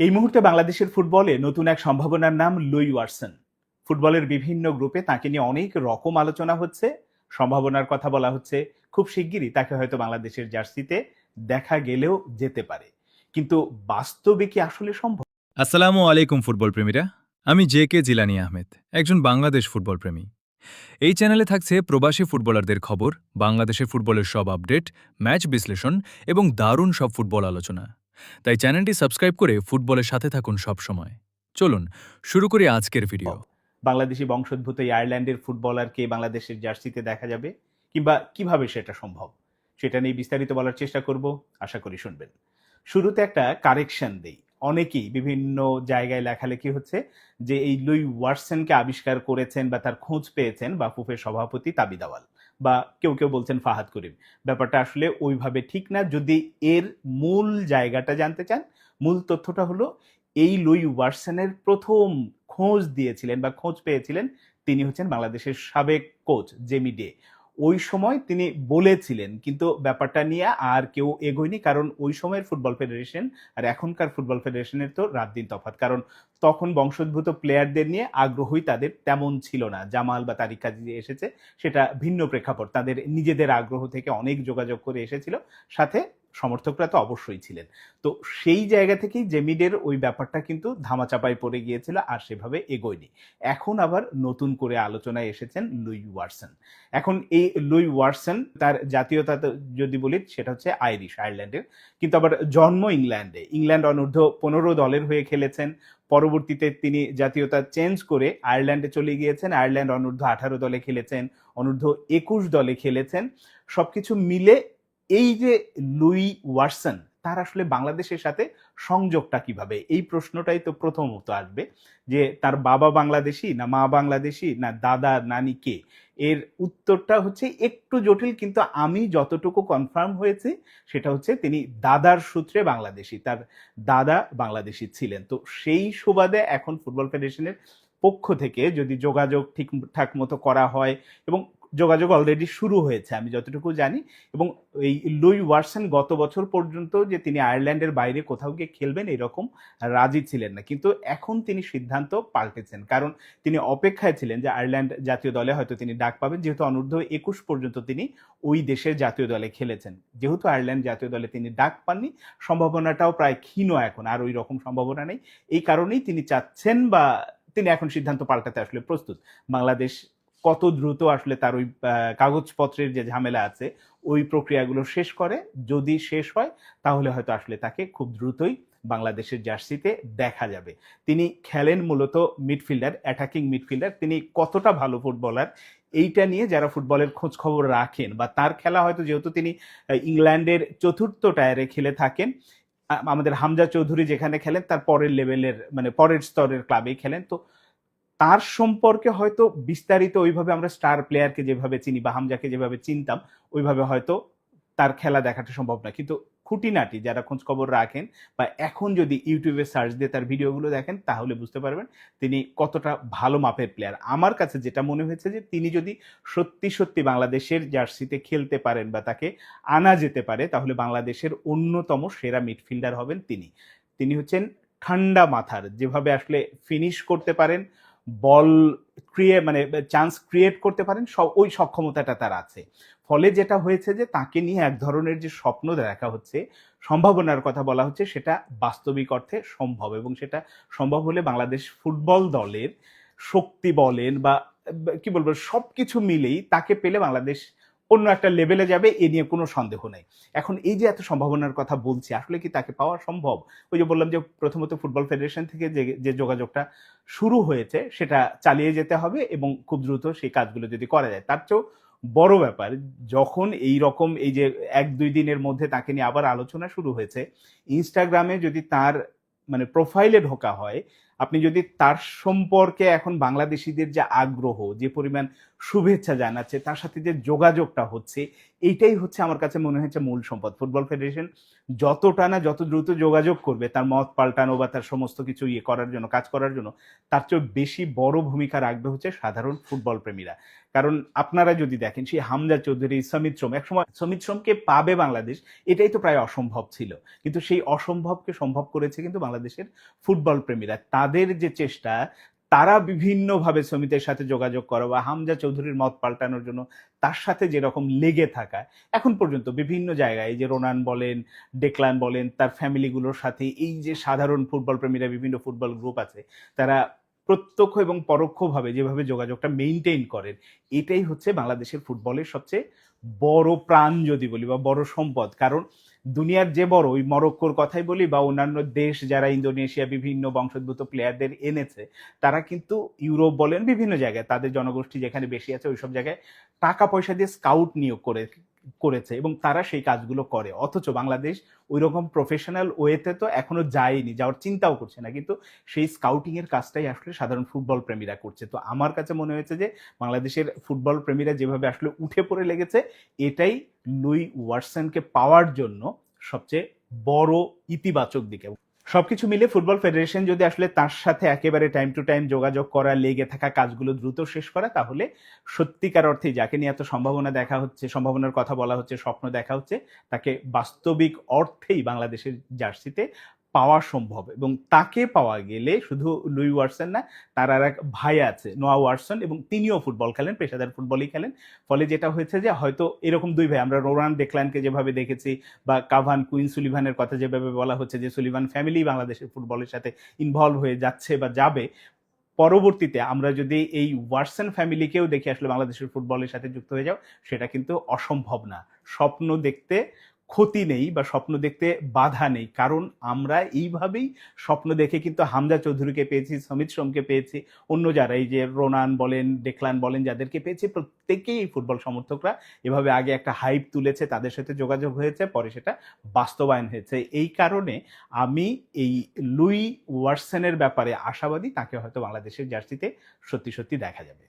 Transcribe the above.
এই মুহূর্তে বাংলাদেশের ফুটবলে নতুন এক সম্ভাবনার নাম লুই ওয়াটসন। ফুটবলের বিভিন্ন গ্রুপে তাকে নিয়ে অনেক রকম আলোচনা হচ্ছে, সম্ভাবনার কথা বলা হচ্ছে। খুব শিগগিরই তাকে হয়তো বাংলাদেশের জার্সিতে দেখা গেলেও যেতে পারে, কিন্তু বাস্তবে কি আসলে সম্ভব? আসসালামু আলাইকুম ফুটবল প্রেমীরা। আমি জে.কে. জিলানী আহমেদ, একজন বাংলাদেশ ফুটবল প্রেমী। এই চ্যানেলে থাকছে প্রবাসী ফুটবলারদের খবর, বাংলাদেশের ফুটবলের সব আপডেট, ম্যাচ বিশ্লেষণ এবং দারুণ সব ফুটবল আলোচনা। তাই চ্যানেলটি সাবস্ক্রাইব করে ফুটবলের সাথে থাকুন সব সময়। চলুন শুরু করি আজকের ভিডিও। বাংলাদেশি বংশোদ্ভূত এই আয়ারল্যান্ডের ফুটবলারকে বাংলাদেশের জার্সিতে দেখা যাবে, কিংবা কিভাবে সেটা সম্ভব, সেটা নিয়ে বিস্তারিত বলার চেষ্টা করব। আশা করি শুনবেন। শুরুতে একটা কারেকশন দেই। অনেকেই বিভিন্ন জায়গায় লেখালেখি হচ্ছে যে এই লুই ওয়াটসনকে আবিষ্কার করেছেন বা তার খোঁজ পেয়েছেন বাফুফের সভাপতি তাবিদ আওয়াল, বা কেউ কেউ বলছেন ফাহাদ করিম। ব্যাপারটা আসলে ওইভাবে ঠিক না। যদি এর মূল জায়গাটা জানতে চান, মূল তথ্যটা হলো এই লুই ওয়াটসনের প্রথম খোঁজ দিয়েছিলেন বা খোঁজ পেয়েছিলেন তিনি হচ্ছেন বাংলাদেশের সাবেক কোচ জেমি ডে। ওই সময় তিনি বলেছিলেন, কিন্তু ব্যাপারটা নিয়ে আর কেউ এগোয়নি, কারণ ওই সময়ের ফুটবল ফেডারেশন আর এখনকার ফুটবল ফেডারেশনের তো রাত দিন তফাৎ। কারণ তখন বংশোদ্ভূত প্লেয়ারদের নিয়ে আগ্রহই তাদের তেমন ছিল না। জামাল বা তারিক কাজী যে এসেছে সেটা ভিন্ন প্রেক্ষাপট, তাদের নিজেদের আগ্রহ থেকে অনেক যোগাযোগ করে এসেছিল, সাথে সমর্থকরা তো অবশ্যই ছিলেন। তো সেই জায়গা থেকেই জেমিডের ওই ব্যাপারটা কিন্তু ধামাচাপায় পড়ে গিয়েছিল, আর সেভাবে এগোয়নি। এখন আবার নতুন করে আলোচনায় এসেছেন লুই ওয়াটসন। এখন এই লুই ওয়াটসন তার জাতীয়তা যদি বলি সেটা হচ্ছে আইরিশ, আয়ারল্যান্ডের, কিন্তু আবার জন্ম ইংল্যান্ডে। ইংল্যান্ড অনূর্ধ্ব 15 দলের হয়ে খেলেছেন। পরবর্তীতে তিনি জাতীয়তা চেঞ্জ করে আয়ারল্যান্ডে চলে গিয়েছেন। আয়ারল্যান্ড অনূর্ধ্ব 18 দলে খেলেছেন, অনূর্ধ্ব 21 দলে খেলেছেন। সবকিছু মিলে এই যে লুই ওয়াটসন, তার আসলে বাংলাদেশের সাথে সংযোগটা কিভাবে, এই প্রশ্নটাই তো প্রথমত আসবে। যে তার বাবা বাংলাদেশি না মা বাংলাদেশি না দাদা নানি কে, এর উত্তরটা হচ্ছে একটু জটিল, কিন্তু আমি যতটুকু কনফার্ম হয়েছি সেটা হচ্ছে তিনি দাদার সূত্রে বাংলাদেশি, তার দাদা বাংলাদেশি ছিলেন। তো সেই সুবাদে এখন ফুটবল ফেডারেশনের পক্ষ থেকে যদি যোগাযোগ ঠিকঠাক মতো করা হয়, এবং যোগাযোগ অলরেডি শুরু হয়েছে আমি যতটুকু জানি, এবং এই লুই ওয়াটসন গত বছর পর্যন্ত যে তিনি আয়ারল্যান্ডের বাইরে কোথাও গিয়ে খেলবেন এরকম রাজি ছিলেন না, কিন্তু এখন তিনি সিদ্ধান্ত পাল্টেছেন। কারণ তিনি অপেক্ষায় ছিলেন যে আয়ারল্যান্ড জাতীয় দলে হয়তো তিনি ডাক পাবেন, যেহেতু অনূর্ধ্ব 21 পর্যন্ত তিনি ওই দেশের জাতীয় দলে খেলেছেন। যেহেতু আয়ারল্যান্ড জাতীয় দলে তিনি ডাক পাননি, সম্ভাবনাটাও প্রায় ক্ষীণ, এখন আর ওই রকম সম্ভাবনা নেই। এই কারণেই তিনি চাচ্ছেন, বা তিনি এখন সিদ্ধান্ত পাল্টাতে আসলে প্রস্তুত। বাংলাদেশ কত দ্রুত আসলে তার ওই কাগজপত্রের যে ঝামেলা আছে ওই প্রক্রিয়াগুলো শেষ করে, যদি শেষ হয় তাহলে হয়তো আসলে তাকে খুব দ্রুতই বাংলাদেশের জার্সিতে দেখা যাবে। তিনি খেলেন মূলত মিডফিল্ডার, অ্যাটাকিং মিডফিল্ডার। তিনি কতটা ভালো ফুটবলার এইটা নিয়ে যারা ফুটবলের খোঁজ খবর রাখেন, বা তার খেলা হয়তো, যেহেতু তিনি ইংল্যান্ডের চতুর্থ টায়ারে খেলে থাকেন, আমাদের হামজা চৌধুরী যেখানে খেলেন তার পরের লেভেলের, মানে পরের স্তরের ক্লাবেই খেলেন। তো তার সম্পর্কে হয়তো বিস্তারিত ওইভাবে আমরা স্টার প্লেয়ারকে যেভাবে চিনি বা হামজাকে যেভাবে চিনতাম ওইভাবে হয়তো তার খেলা দেখাটা সম্ভব না, কিন্তু খুঁটিনাটি যারা খোঁজ খবর রাখেন বা এখন যদি ইউটিউবে সার্চ দিয়ে তার ভিডিওগুলো দেখেন তাহলে বুঝতে পারবেন তিনি কতটা ভালো মাপের প্লেয়ার। আমার কাছে যেটা মনে হয়েছে যে তিনি যদি সত্যি সত্যি বাংলাদেশের জার্সিতে খেলতে পারেন বা তাকে আনা যেতে পারে, তাহলে বাংলাদেশের অন্যতম সেরা মিডফিল্ডার হবেন তিনি। তিনি হচ্ছেন ঠান্ডা মাথার, যেভাবে আসলে ফিনিশ করতে পারেন, বল মানে চান্স ক্রিয়েট করতে পারেন, ওই সক্ষমতাটা তার আছে। ফলে যেটা হয়েছে যে তাকে নিয়ে এক ধরনের যে স্বপ্ন দেখা হচ্ছে, সম্ভাবনার কথা বলা হচ্ছে, সেটা বাস্তবিক অর্থে সম্ভব, এবং সেটা সম্ভব হলে বাংলাদেশ ফুটবল দলের শক্তি বলেন বা কি বলবো সবকিছু মিলেই তাকে পেলে বাংলাদেশ অন্য একটা লেভেলে যাবে, এ নিয়ে কোনো সন্দেহ নাই। এখন এই যে এত সম্ভাবনার কথা বলছি, আসলে কি তাকে পাওয়া সম্ভব? ওই যে বললাম যে প্রথমত ফুটবল ফেডারেশন থেকে যে যোগাযোগটা শুরু হয়েছে সেটা চালিয়ে যেতে হবে, এবং খুব দ্রুত সেই কাজগুলো যদি করা যায়। তার চেয়েও বড় ব্যাপার, যখন এই রকম এই যে 1-2 দিনের মধ্যে তাকে নিয়ে আবার আলোচনা শুরু হয়েছে, ইনস্টাগ্রামে যদি তার মানে প্রোফাইলে ঢোকা হয়, আপনি যদি তার সম্পর্কে এখন বাংলাদেশিদের যে আগ্রহ, যে পরিমাণ শুভেচ্ছা জানাচ্ছে, তার সাথে যে যোগাযোগটা হচ্ছে, এইটাই হচ্ছে আমার কাছে মনে হচ্ছে মূল সম্পদ। ফুটবল ফেডারেশন যতটা না যত দ্রুত যোগাযোগ করবে তার মত পাল্টানো বা তার সমস্ত কিছু করার জন্য, কাজ করার জন্য, তার চেয়ে বেশি বড় ভূমিকা রাখবে হচ্ছে সাধারণ ফুটবল প্রেমীরা। কারণ আপনারা যদি দেখেন সেই হামজা চৌধুরী, সমিত সোম, একসময় সমিত সোমকে পাবে বাংলাদেশ, এটাই তো প্রায় অসম্ভব ছিল, কিন্তু সেই অসম্ভবকে সম্ভব করেছে কিন্তু বাংলাদেশের ফুটবল প্রেমীরা। তাদের যে চেষ্টা, তারা বিভিন্নভাবে সমিতের সাথে যোগাযোগ করা বা হামজা চৌধুরীর মত পাল্টানোর জন্য তার সাথে যেরকম লেগে থাকা, এখন পর্যন্ত বিভিন্ন জায়গায় এই যে রোনান বলেন, ডেকলান বলেন, তার ফ্যামিলিগুলোর সাথে এই যে সাধারণ ফুটবল প্রেমীরা, বিভিন্ন ফুটবল গ্রুপ আছে, তারা প্রত্যক্ষ এবং পরোক্ষভাবে যেভাবে যোগাযোগটা মেইনটেইন করেন, এটাই হচ্ছে বাংলাদেশের ফুটবলের সবচেয়ে বড় প্রাণ যদি বলি বা বড় সম্পদ। কারণ দুনিয়ার যে বড়, ওই মরক্কোর কথাই বলি বা অন্যান্য দেশ যারা ইন্দোনেশিয়া বিভিন্ন বংশোদ্ভূত প্লেয়ারদের এনেছে, তারা কিন্তু ইউরোপ বলেন বিভিন্ন জায়গায় তাদের জনগোষ্ঠী যেখানে বেশি আছে ওইসব জায়গায় টাকা পয়সা দিয়ে স্কাউট নিয়োগ করেছে এবং তারা সেই কাজগুলো করে। অথচ বাংলাদেশ ওই রকম প্রফেশনাল ওয়েতে তো এখনো যায়নি, যাওয়ার চিন্তাও করছে না, কিন্তু সেই স্কাউটিং এর কাজটাই আসলে সাধারণ ফুটবল প্রেমীরা করছে। তো আমার কাছে মনে হয়েছে যে বাংলাদেশের ফুটবল প্রেমীরা যেভাবে আসলে উঠে পড়ে লেগেছে, এটাই লুই ওয়াটসনকে পাওয়ার জন্য সবচেয়ে বড় ইতিবাচক দিকে। সবকিছু মিলে ফুটবল ফেডারেশন যদি আসলে তার সাথে একেবারে টাইম টু টাইম যোগাযোগ করা, লেগে থাকা কাজগুলো দ্রুত শেষ করা, তাহলে সত্যিকার অর্থে যাকে নিয়ে এত সম্ভাবনা দেখা হচ্ছে, সম্ভাবনার কথা বলা হচ্ছে, স্বপ্ন দেখা হচ্ছে, তাকে বাস্তবিক অর্থেই বাংলাদেশের জার্সিতে পাওয়া সম্ভব। এবং তাকে পাওয়া গেলে শুধু লুই ওয়াটসন না, তার আর এক ভাই আছে নোয়া ওয়াটসন, এবং তিনিও ফুটবল খেলেন, পেশাদার ফুটবলই খেলেন। ফলে যেটা হয়েছে যে হয়তো এরকম দুই ভাই, আমরা রোনান ডেকলানকে যেভাবে দেখেছি বা কাভান কুইন সুলিভানের কথা যেভাবে বলা হচ্ছে যে সুলিভান ফ্যামিলি বাংলাদেশের ফুটবলের সাথে ইনভলভ হয়ে যাচ্ছে বা যাবে, পরবর্তীতে আমরা যদি এই ওয়াটসন ফ্যামিলিকেও দেখি আসলে বাংলাদেশের ফুটবলের সাথে যুক্ত হয়ে যাও, সেটা কিন্তু অসম্ভব না। স্বপ্ন দেখতে ক্ষতি নেই বা স্বপ্ন দেখতে বাধা নেই, কারণ আমরা এইভাবেই স্বপ্ন দেখে কিন্তু হামজা চৌধুরীকে পেয়েছি, সমিত সোমকে পেয়েছি, অন্য যারা এই যে রোনান বলেন, ডেকলান বলেন, যাদেরকে পেয়েছি, প্রত্যেকেই ফুটবল সমর্থকরা এভাবে আগে একটা হাইপ তুলেছে, তাদের সাথে যোগাযোগ হয়েছে, পরে সেটা বাস্তবায়ন হয়েছে। এই কারণে আমি এই লুই ওয়াটসনের ব্যাপারে আশাবাদী, তাকে হয়তো বাংলাদেশের জার্সিতে সত্যি সত্যি দেখা যাবে।